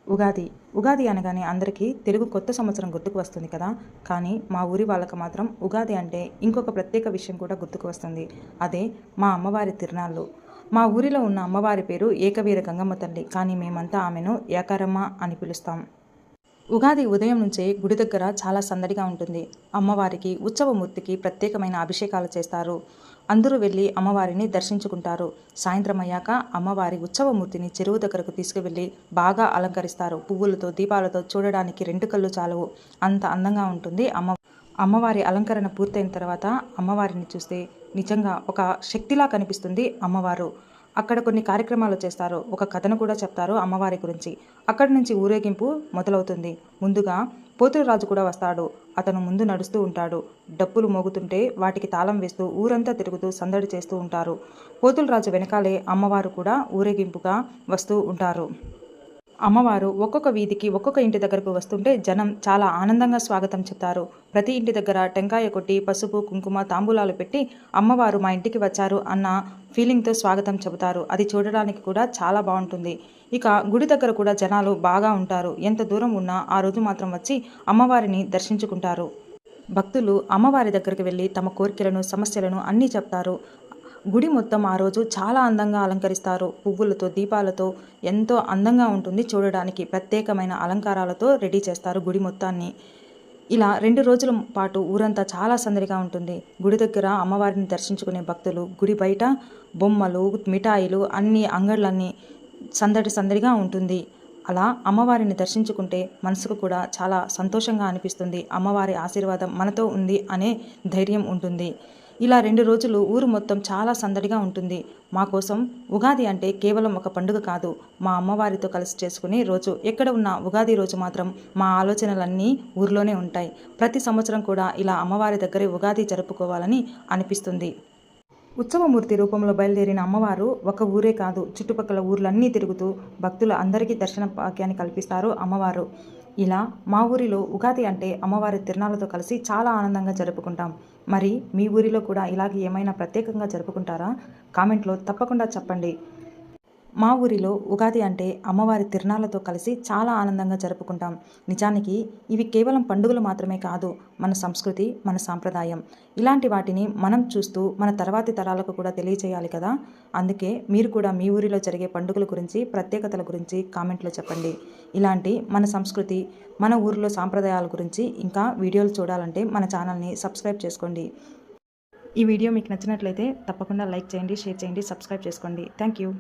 ఉగాది ఉగాది అనగానే అందరికీ తెలుగు కొత్త సంవత్సరం గుర్తుకు వస్తుంది కదా. కానీ మా ఊరి వాళ్ళకి మాత్రం ఉగాది అంటే ఇంకొక ప్రత్యేక విషయం కూడా గుర్తుకు వస్తుంది. అదే మా అమ్మవారి తిరునాళ్ళు. మా ఊరిలో ఉన్న అమ్మవారి పేరు ఏకవీర గంగమ్మ తల్లి, కానీ మేమంతా ఆమెను ఏకారమ్మ అని పిలుస్తాం. ఉగాది ఉదయం నుంచే గుడి దగ్గర చాలా సందడిగా ఉంటుంది. అమ్మవారికి ఉత్సవమూర్తికి ప్రత్యేకమైన అభిషేకాలు చేస్తారు. అందరూ వెళ్ళి అమ్మవారిని దర్శించుకుంటారు. సాయంత్రం అయ్యాక అమ్మవారి ఉత్సవమూర్తిని చెరువు దగ్గరకు తీసుకువెళ్ళి బాగా అలంకరిస్తారు. పువ్వులతో, దీపాలతో చూడడానికి రెండు కళ్ళు చాలవు, అంత అందంగా ఉంటుంది అమ్మవారి అలంకరణ పూర్తయిన తర్వాత అమ్మవారిని చూస్తే నిజంగా ఒక శక్తిలా కనిపిస్తుంది అమ్మవారు. అక్కడ కొన్ని కార్యక్రమాలు చేస్తారు. ఒక కథను కూడా చెప్తారు అమ్మవారి గురించి. అక్కడి నుంచి ఊరేగింపు మొదలవుతుంది. ముందుగా పోతులరాజు కూడా వస్తాడు. అతను ముందు నడుస్తూ ఉంటాడు. డప్పులు మోగుతుంటే వాటికి తాళం వేస్తూ ఊరంతా తిరుగుతూ సందడి చేస్తూ ఉంటారు. పోతులరాజు వెనకాలే అమ్మవారు కూడా ఊరేగింపుగా వస్తూ ఉంటారు. అమ్మవారు ఒక్కొక్క వీధికి ఒక్కొక్క ఇంటి దగ్గరకు వస్తుంటే జనం చాలా ఆనందంగా స్వాగతం చెప్తారు. ప్రతి ఇంటి దగ్గర టెంకాయ కొట్టి పసుపు, కుంకుమ, తాంబూలాలు పెట్టి అమ్మవారు మా ఇంటికి వచ్చారు అన్న ఫీలింగ్తో స్వాగతం చెబుతారు. అది చూడడానికి కూడా చాలా బాగుంటుంది. ఇక గుడి దగ్గర కూడా జనాలు బాగా ఉంటారు. ఎంత దూరం ఉన్నా ఆ రోజు మాత్రం వచ్చి అమ్మవారిని దర్శించుకుంటారు. భక్తులు అమ్మవారి దగ్గరికి వెళ్ళి తమ కోరికలను, సమస్యలను అన్నీ చెప్తారు. గుడి మొత్తం ఆ రోజు చాలా అందంగా అలంకరిస్తారు. పువ్వులతో, దీపాలతో ఎంతో అందంగా ఉంటుంది చూడడానికి. ప్రత్యేకమైన అలంకారాలతో రెడీ చేస్తారు గుడి మొత్తాన్ని. ఇలా 2 రోజుల పాటు ఊరంతా చాలా సందడిగా ఉంటుంది. గుడి దగ్గర అమ్మవారిని దర్శించుకునే భక్తులు, గుడి బయట బొమ్మలు, మిఠాయిలు, అన్ని అంగళ్ళన్నీ సందడిగా ఉంటుంది. అలా అమ్మవారిని దర్శించుకుంటే మనసుకు కూడా చాలా సంతోషంగా అనిపిస్తుంది. అమ్మవారి ఆశీర్వాదం మనతో ఉంది అనే ధైర్యం ఉంటుంది. ఇలా 2 రోజులు ఊరు మొత్తం చాలా సందడిగా ఉంటుంది. మా కోసం ఉగాది అంటే కేవలం ఒక పండుగ కాదు, మా అమ్మవారితో కలిసి చేసుకునే రోజు. ఎక్కడ ఉన్న ఉగాది రోజు మాత్రం మా ఆలోచనలన్నీ ఊరిలోనే ఉంటాయి. ప్రతి సంవత్సరం కూడా ఇలా అమ్మవారి దగ్గరే ఉగాది జరుపుకోవాలని అనిపిస్తుంది. ఉత్సవమూర్తి రూపంలో బయలుదేరిన అమ్మవారు ఒక ఊరే కాదు, చుట్టుపక్కల ఊర్లన్నీ తిరుగుతూ భక్తుల అందరికీ దర్శన భాగ్యాన్ని కల్పిస్తారు అమ్మవారు. ఇలా మా ఊరిలో ఉగాది అంటే అమ్మవారి తిరునాళ్ళతో కలిసి చాలా ఆనందంగా జరుపుకుంటాం. మరి మీ ఊరిలో కూడా ఇలాగే ఏమైనా ప్రత్యేకంగా జరుపుకుంటారా? కామెంట్లో తప్పకుండా చెప్పండి. మా ఊరిలో ఉగాది అంటే అమ్మవారి తిరునాళ్ళతో కలిసి చాలా ఆనందంగా జరుపుకుంటాం. నిజానికి ఇవి కేవలం పండుగలు మాత్రమే కాదు, మన సంస్కృతి, మన సాంప్రదాయం. ఇలాంటి వాటిని మనం చూస్తూ మన తర్వాతి తరాలకు కూడా తెలియజేయాలి కదా. అందుకే మీరు కూడా మీ ఊరిలో జరిగే పండుగల గురించి, ప్రత్యేకతల గురించి కామెంట్లో చెప్పండి. ఇలాంటి మన సంస్కృతి, మన ఊరిలో సాంప్రదాయాల గురించి ఇంకా వీడియోలు చూడాలంటే మన ఛానల్ని సబ్స్క్రైబ్ చేసుకోండి. ఈ వీడియో మీకు నచ్చినట్లయితే తప్పకుండా లైక్ చేయండి, షేర్ చేయండి, సబ్స్క్రైబ్ చేసుకోండి. Thank you.